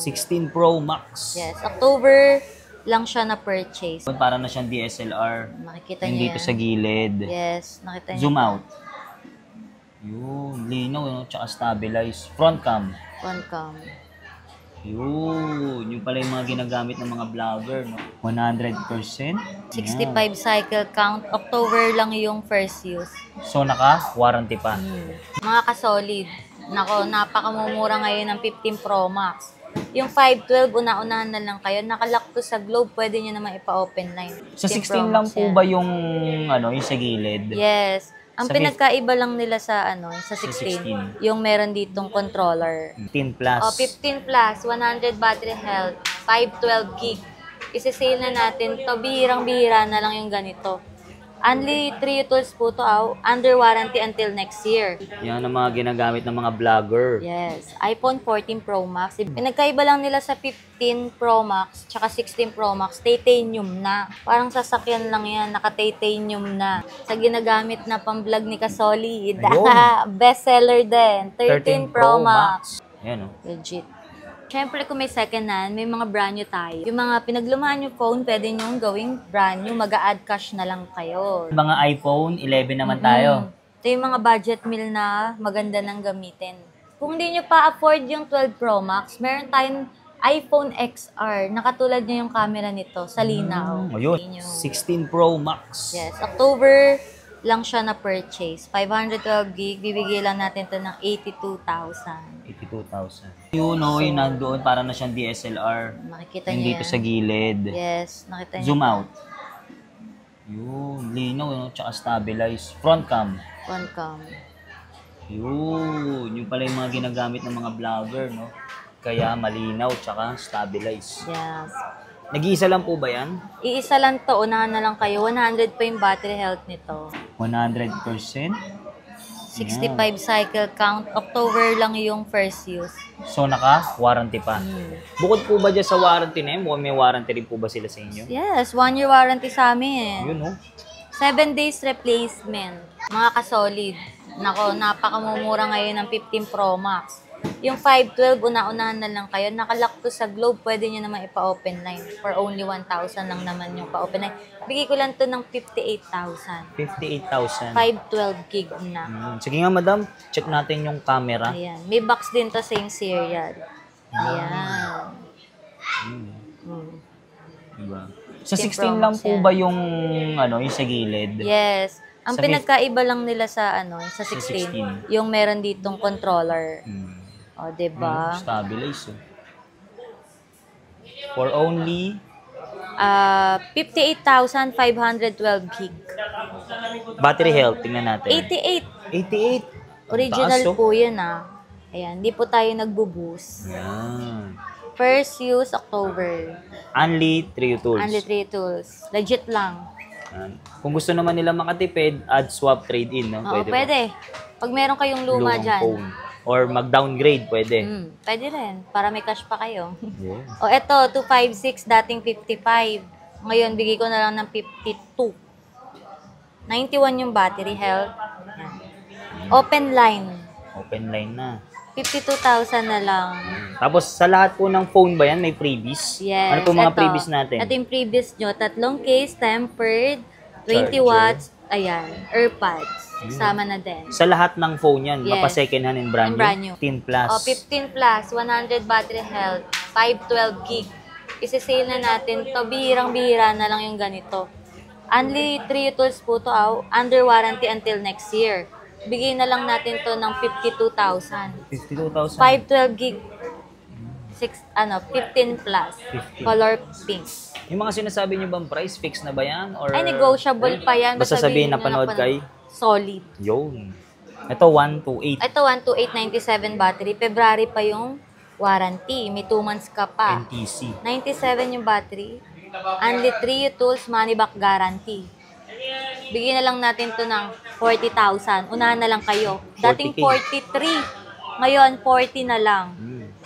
16 Pro Max. Yes, October lang siya na-purchase. Para na siyang DSLR. Makikita Yung niyo dito yan. sa gilid. Yes, nakita niyo. Zoom out. Yun, linaw, no? Tsaka stabilize. Front cam. One cam. Yun, yung pala yung mga ginagamit ng mga vlogger, no? 100%. 65 cycle count. October lang yung first use. So, naka-warranty pa. Mga ka-solid. Nako, napakamumura ngayon ng 15 Pro Max. Yung 512, una-unahan na lang kayo. Nakalock to sa globe, pwede nyo naman ipa-open line. Sa 15 16 Pro lang Max po yan. ba yung, yung sa gilid? Yes. Ang Sa pinagkaiba lang nila sa sa 16. 16, yung meron ditong controller. 15 plus. 15 plus, 100 battery health, 512 gig. Isi-sale na natin to, bihirang-bihira na lang yung ganito. Only 3 tools po to, under warranty until next year. Yan ang mga ginagamit ng mga vlogger. Yes, iPhone 14 Pro Max. Pinagkaiba lang nila sa 15 Pro Max tsaka 16 Pro Max, titanium na. Parang sasakyan lang yan, naka-titanium na. Sa ginagamit na pang-vlog ni Kasolid. Bestseller din, 13 Pro Max. Yan, Legit. Siyempre, kung may second hand, may mga brand new tayo. Yung mga pinaglumaan yung phone, pwede nyo gawing brand new, mag-a-add cash na lang kayo. Mga iPhone 11 naman tayo. Ito yung mga budget meal na maganda nang gamitin. Kung hindi nyo pa afford yung 12 Pro Max, meron tayong iPhone XR. Nakatulad nyo yung camera nito sa linaw. Ayun, 16 Pro Max. Yes, October lang siya na-purchase. 512 gig, bibigay lang natin to ng 82,000. 82,000. Yun, yung nandoon para na siyang DSLR. Makikita Yung niyo dito yan. sa gilid. Yes, nakita niyo. Zoom out. Yun, linaw, tsaka stabilize. Front cam. One cam. Yun, yung pala yung mga ginagamit ng mga vlogger, no? Kaya malinaw, tsaka stabilize. Yes. Nag-iisa lang po ba yan? Iisa lang to, unahan na lang kayo. 100 pa yung battery health nito. 100%? 65 cycle count. October lang yung first use. So, naka-warranty pa. Bukod po ba dyan sa warranty na yun? May warranty rin po ba sila sa inyo? Yes, 1 year warranty sa amin. Yun, no? 7 days replacement. Mga ka-solid. Nako, napakamumura ngayon ng 15 Pro Max. Yung 512, una-unahan na lang kayo. Nakalock to sa globe, pwede nyo naman ipa-open line. For only 1,000 lang naman yung pa-open line. Bigay ko lang to ng 58,000. 58,000. 512 gig na. Sige nga, madam. Check natin yung camera. Ayan. May box din to, same serial. Ayan. Diba? Sa 16 16 Pro lang Max po yan. ba yung, yung sa gilid? Yes. Ang Sa pinagkaiba lang nila sa sa 16. 16, yung meron ditong controller. O, diba? Stabilize. For only 58,512 gig. battery health, tingnan natin. 88. 88. Original Taas, po yun Ayan, di po tayo nagbo-boost. Yan. First use, October. Only 3 tools. Only 3 tools. Legit lang. Yan. Kung gusto naman nila makatipid, add swap trade-in, no? Oo, ba? pwede. Pag meron kayong luma Lumang dyan. phone. Or mag-downgrade, pwede. Pwede rin. Para may cash pa kayo. Yeah. O, eto, 256, dating 55. Ngayon, bigay ko na lang ng 52. 91 yung battery health. Yan. Open line. Open line na. 52,000 na lang. Tapos, sa lahat po ng phone ba yan, may freebies? Yes. Ano po mga Eto. freebies natin? Ito yung previous nyo. 3 case, tempered, 20 Charger. watts, ayan, AirPods. Sama na din. Sa lahat ng phone yan, Yes. mapa-second hand and brand, And brand new. 15 plus. O, 15 plus, 100 battery health, 512 gig. Isi-sale na natin to, bihirang-bihira na lang yung ganito. Only 3 tools po to, under warranty until next year. Bigay na lang natin to ng 52,000. 52,000. 512 gig. 15 plus. 15. Color pink. Yung mga sinasabi niyo bang price, fix na ba yan? Or... Ay, negotiable pa yan. Basta sabihin na nyo panood kay? Solid. Yun. Ito, 128. Ito, 12897 battery. February pa yung warranty. May 2 months ka pa. NTC. 97 yung battery. Only 3 tools, money back guarantee. Bigyan na lang natin to ng 40,000. Unahan na lang kayo. Dating 43. Ngayon, 40 na lang.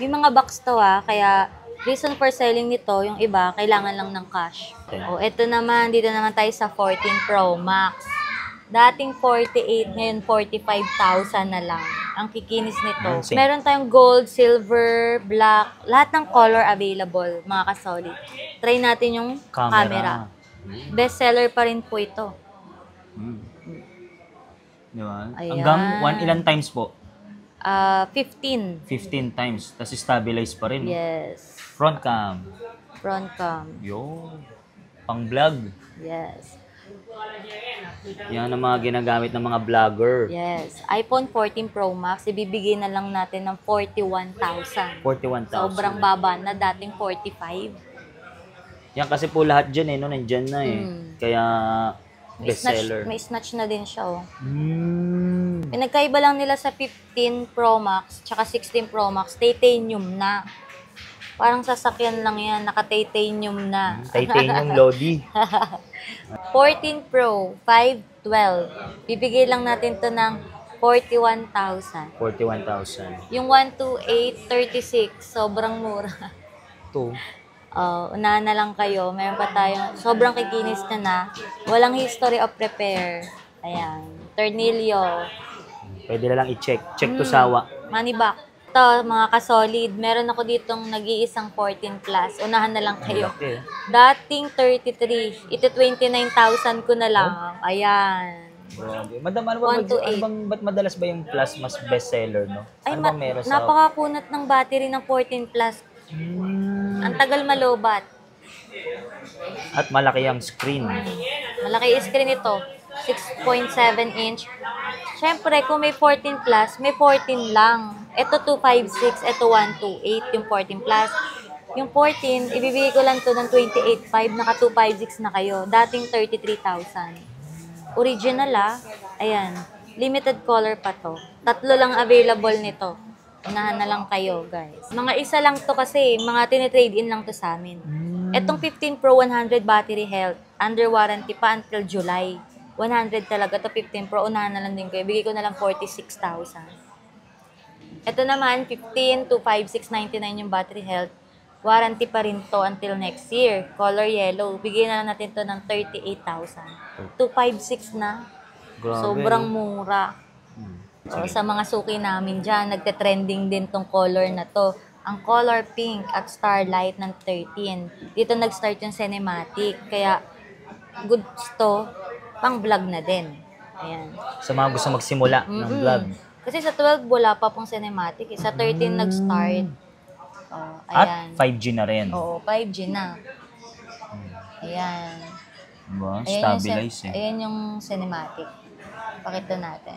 May mga box to kaya reason for selling nito, yung iba, kailangan lang ng cash. O, ito naman, dito naman tayo sa 14 Pro Max. Dating 48, ngayon 45,000 na lang ang kikinis nito. Sige. Meron tayong gold, silver, black, lahat ng color available, mga kasolid. Try natin yung camera. Best seller pa rin po ito. Di ba? Ayan. Hanggang ilan times po? 15. 15 times. Tapos stabilize pa rin. Yes. Front cam. Front cam. Yun. Pang vlog. Yes. Yan ang mga ginagamit ng mga vlogger. Yes. iPhone 14 Pro Max, ibibigay na lang natin ng 41,000. 41,000. Sobrang baba na, dating 45. Yan kasi po lahat dyan no? Nandyan na eh. Kaya bestseller. May snatch na din siya, oh. Pinagkaiba lang nila sa 15 Pro Max tsaka 16 Pro Max, titanium na. Parang sasakyan lang yan, naka-titanium na. Titanium Lodi. 14 Pro, 512. Bibigay lang natin to ng 41,000. 41,000. Yung 128, 36, sobrang mura. Ito. Unahan na lang kayo. Meron pa tayong sobrang kikinis na. Walang history of repair. Ayan. Tornilyo. Pwede na lang i-check. Check to sawa. Money back. Ito, mga kasolid. Meron ako ditong nag-iisang 14 plus. Unahan na lang kayo. Okay. Dating 33. Ito 29,000 ko na lang. Ayan. Grabe. Madam, ba't madalas ba yung plus mas bestseller, no? Ay, Ano bang meron sa... napakakunat ng battery ng 14 plus. Ang tagal malobat. At malaki ang screen. Malaki yung screen ito. 6.7 inch. Siyempre, kung may 14 plus, may 14 lang. Ito 256, ito 128, yung 14 plus. Yung 14, ibibigay ko lang to ng 28.5, naka 256 na kayo. Dating 33,000. Original Ayan. Limited color pa to. 3 lang available nito. Unahan na lang kayo, guys. Mga isa lang to kasi, mga tinitrade in lang to sa amin. Etong 15 Pro 100 battery health, under warranty pa until July. 100 talaga to 15 Pro, unahan na lang din kayo. Bigay ko na lang 46,000. Ito naman, 15 to 5699 yung battery health. Warranty pa rin to until next year. Color yellow. Bigyan na lang natin to ng 38,000. 256 na. Grabe, Sobrang mura. So, sa mga suki namin dyan, nagte-trending din tong color na to. Ang color pink at starlight ng 13. Dito nag-start yung cinematic. Kaya, goods to, pang vlog na din. Ayan. Sa mga gusto magsimula ng vlog. Kasi sa 12, wala pa pong cinematic. Sa 13, nag-start. Ayan. At 5G na rin. Oo, 5G na. Ayan. Diba? Ayan Stabilize eh. Ayan yung cinematic. Pakita natin.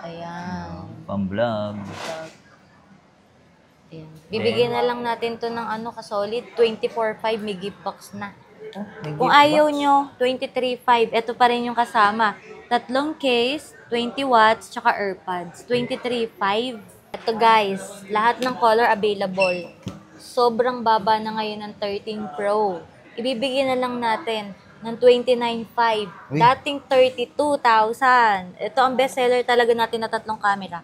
Ayan. Pang-vlog. Ayan. Bibigyan na lang natin to ng kasolid. 24.5 may gift box na. Kung ayaw nyo, 23.5. Ito pa rin yung kasama. 3 case, 20 watts, tsaka AirPods. 23.5. Ito guys, lahat ng color available. Sobrang baba na ngayon ng 13 Pro. Ibibigyan na lang natin ng 29.5. Dating 32,000. Ito ang bestseller talaga natin na 3 camera.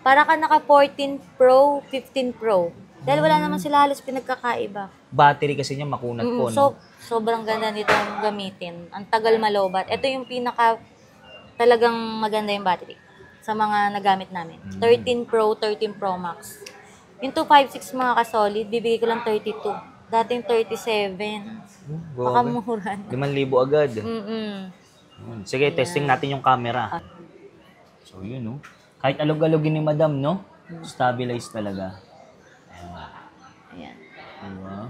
Para ka naka 14 Pro, 15 Pro. Dahil wala naman sila halos pinagkakaiba. Battery kasi niya makunat po, no? Sobrang ganda nitong gamitin. Ang tagal malobat. Ito yung pinaka talagang maganda yung battery sa mga nagamit namin. 13 Pro, 13 Pro Max. Yung 256 mga kasolid, bibigay ko lang 32. Dating 37. Baka mura na. 5,000 agad. Sige, testing natin yung camera. Ah. So, yun, no? Kahit alog-alogin ni madam, no? Stabilize talaga. Ayan. Diba?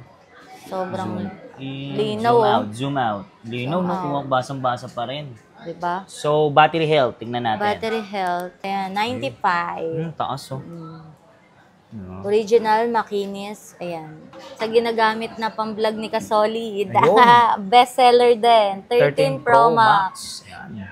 Sobrang linaw. Zoom out. Linaw, no? Kung basang-basa pa rin. Diba? So, battery health. Tingnan natin. Battery health. Ayan, 95. Taas, oh. Original, makinis. Ayan. Sa ginagamit na pang-vlog ni Kasolid. Bestseller din. 13 Pro Max. Ayan.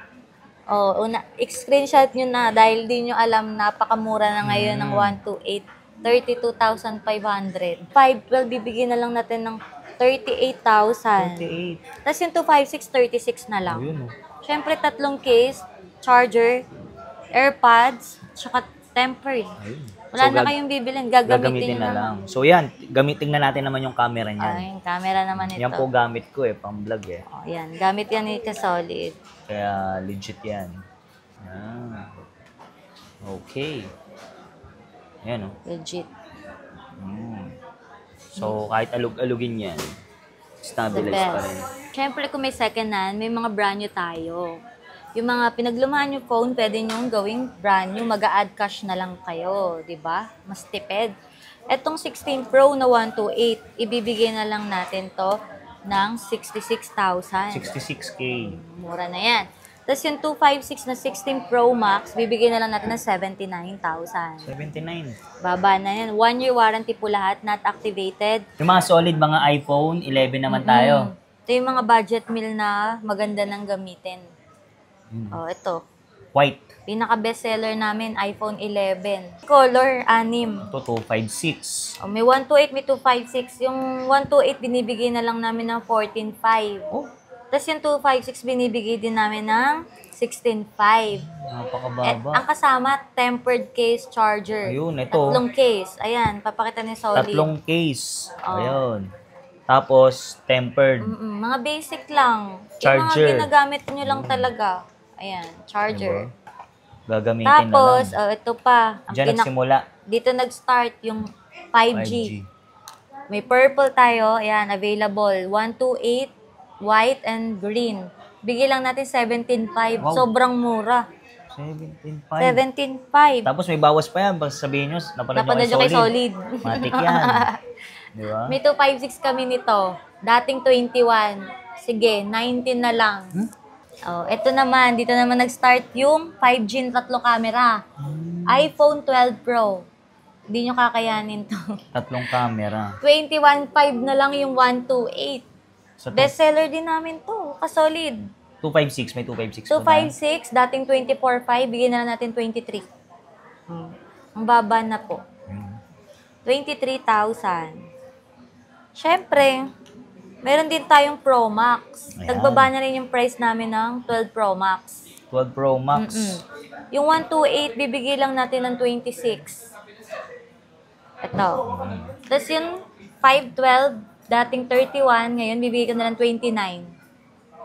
Screenshot nyo na dahil di nyo alam, napakamura na ngayon ng 128. 32,500. 512, bibigyan na lang natin ng 38,000. 38. Tapos yung 256, 36 na lang. Ayun, oh. Siyempre, 3 case, charger, AirPods, tsaka tempered. Ayun. Wala na kayong bibilin, gagamitin nyo na lang. So yan, gamitin na natin naman yung camera niyan. Ay, yung camera naman ito. Yan po gamit ko pang vlog Oh, yan, gamit yan ni Ka-Solid. Kaya legit yan. Ah. Okay. Yan Legit. So kahit alug-alugin yan, The stabilize pa best. rin. Siyempre, kung may second hand, may mga brand new tayo. Yung mga pinaglumahan yung phone, pwede nyo gawing brand new, mag-a-add cash na lang kayo, di ba? Mas tipid. Etong 16 Pro na 128, ibibigay na lang natin to ng 66,000. 66K. Mura na yan. Tapos yung 256 na 16 Pro Max, bibigay na lang natin ng 79,000. 79. Baba na yan. 1 year warranty po lahat, not activated. Yung mga solid, mga iPhone 11 naman tayo. Ito yung mga budget meal na maganda ng gamitin. Oh, ito. White. Pinaka bestseller namin, iPhone 11. Color, 6. Ito, 256. Oh, may 128, may 256. Yung 128, binibigay na lang namin ng 14,500. Oh, Tapos yung 256, binibigay din namin ng 16,500. napakababa. Ang kasama, tempered case charger. Ayun, ito. 3 case. Ayan, papakita ni Solid. 3 case. Oh. Ayun. Tapos, tempered. Mga basic lang. Charger. Yung mga ginagamit nyo lang talaga. Ayan, charger. Diba? Gagamitin Tapos, na lang. ito pa. Ang Diyan nagsimula. dito nag-start yung 5G. May purple tayo. Ayan, available. 128, white and green. Bigay lang natin 17,500. Wow. Sobrang mura. 17.5. 17,500. Tapos may bawas pa yan. Basta sabihin nyo, napanood nyo kay Solid. Matik yan. Di ba? May 256 kami nito. Dating 21. Sige, 19 na lang. Oh, ito naman, dito naman nag-start yung 5G na 3 camera. iPhone 12 Pro. Hindi nyo kakayanin to. 3 camera. 21.5 na lang yung 128. So, Bestseller din namin to. Kasolid. 256. May 256 po na. 256, dating 24.5, bigyan na lang natin 23. Ang baba na po. 23,000. Siyempre, meron din tayong Pro Max. Ayan. Nagbaba na rin yung price namin ng 12 Pro Max. 12 Pro Max. Yung 128, bibigay lang natin ng 26. Ito. Tapos yung 512, dating 31, ngayon bibigay ko na lang 29.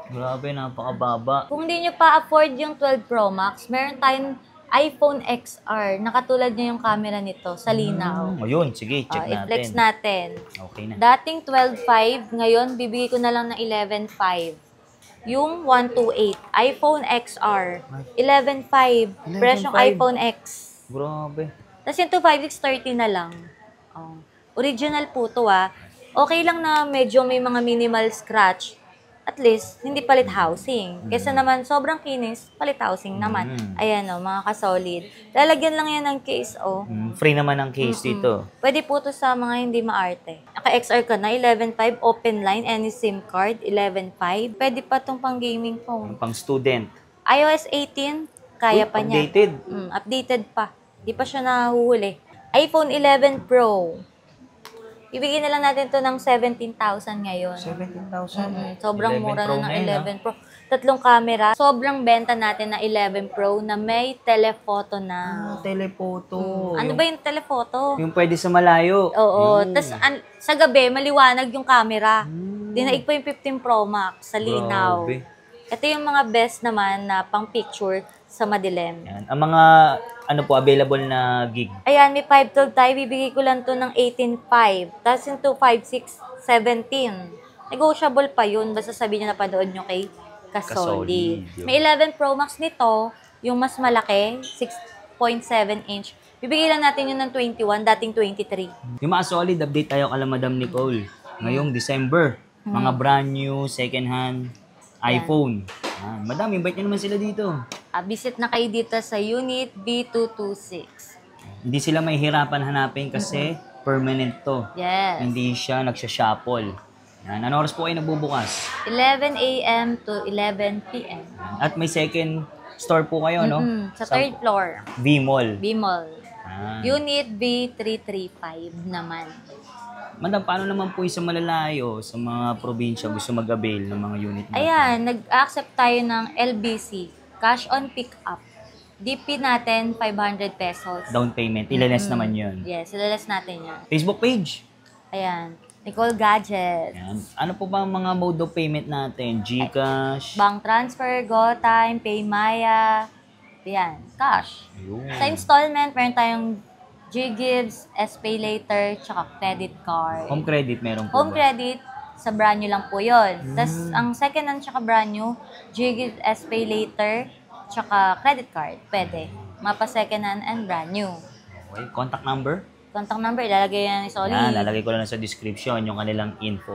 Grabe, napakababa. Kung hindi nyo pa afford yung 12 Pro Max, meron tayong iPhone XR. Nakatulad niya yung camera nito sa linaw. Ayun, sige, check I-flex natin. natin. Okay na. Dating 12.5, ngayon bibigay ko na lang ng 11.5. Yung 128, iPhone XR, 11.5, presyong 11.5. iPhone X. Grabe. Tapos yung 256, 30 na lang. Oh. Original po to Okay lang na medyo may mga minimal scratch. At least, hindi palit housing. Kesa naman, sobrang kinis, palit housing naman. Ayan mga kasolid. Lalagyan lang yan ng case, Free naman ang case dito. Pwede po to sa mga hindi maarte. Naka-XR ka na, 11.5, open line, any SIM card, 11.5. Pwede pa tong pang gaming phone. Pang student. iOS 18, kaya pa niya. Updated. Updated pa. Di pa siya nahuhuli. iPhone 11 Pro. Ibigay na lang natin to ng 17,000 ngayon. 17,000. Sobrang 11 mura Pro na ng ngayon, 11 Pro. 3 camera. Sobrang benta natin na 11 Pro na may telephoto na. Telephoto. Ano ba yung telephoto? Yung pwede sa malayo. Oo. Tapos sa gabi, maliwanag yung camera. Dinaig pa yung 15 Pro Max sa linaw. Grabe. Ito yung mga best naman na pang picture sa madilim. Yan. Ang mga available na gig. Ayan, may 512 tayo. Bibigay ko lang to ng 18.5. Tapos yung 256, 17. Negotiable pa yun. Basta sabihin nyo napanood nyo kay Ka-Solid. Ka-Solid. May 11 Pro Max nito. Yung mas malaki, 6.7 inch. Bibigay lang natin yun ng 21, dating 23. Yung mga solid, update tayo kala Madam Nicole. Ngayong December, mga brand new, second hand iPhone. Madam, invite nyo naman sila dito. Visit na kayo dito sa Unit B226. Hindi sila mahihirapan hanapin kasi permanent to. Yes. Hindi siya nagsha-shuffle. Yan. Ano oras po kayo nagbubukas? 11 a.m. to 11 p.m. At may second store po kayo, no? Sa third floor. V-Mall. B-Mall. Ah. Unit B335 naman. Madam, paano naman po yung sa malalayo, sa mga probinsya gusto mag-avail ng mga unit natin? Ayan, nag-accept tayo ng LBC, cash on pick-up. DP natin, 500 pesos. Down payment. Ilaless naman yun. Yes, ilalas natin yan. Facebook page. Ayan. Nicole Gadget. Yan. Ano po ba ang mga mode of payment natin? GCash. Bank transfer, GoTime, PayMaya. Ayan. Cash. Ayun. Sa installment, meron tayong G-Gives, S-Pay Later, tsaka credit card. Home credit meron po Home ba? credit, sa brand new lang po yun. Tapos, ang second hand tsaka brand new, G-Gives, S-Pay Later, tsaka credit card. Pwede. Mapa second hand and brand new. Okay. Contact number? Contact number, ilalagay yan ni Solid. Yan, lalagay ko lang sa description yung kanilang info.